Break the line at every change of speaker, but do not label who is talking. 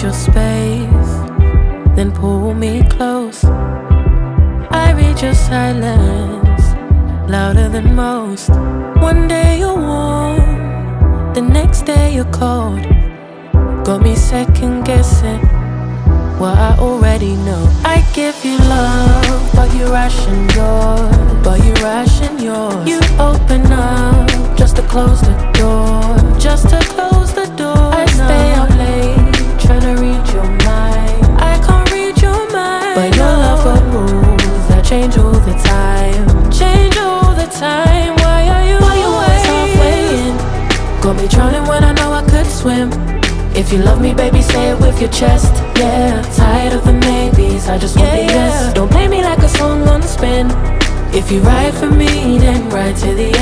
your space, then pull me close. I read your silence, louder than most. One day you're warm, the next day you're cold. Got me second guessing what I already know. I give you love, but you ration yours. You open up just to close the door. I stay up late, tryna read your mind. I can't read your mind, but your love got rules that change all the time. Why are you always halfway in? Got me drowning when I know I could swim. If you love me, baby, say it with your chest. Yeah, tired of the maybes, I just want the yes. Don't play me like a song on spin. If you ride for me, then ride to the end.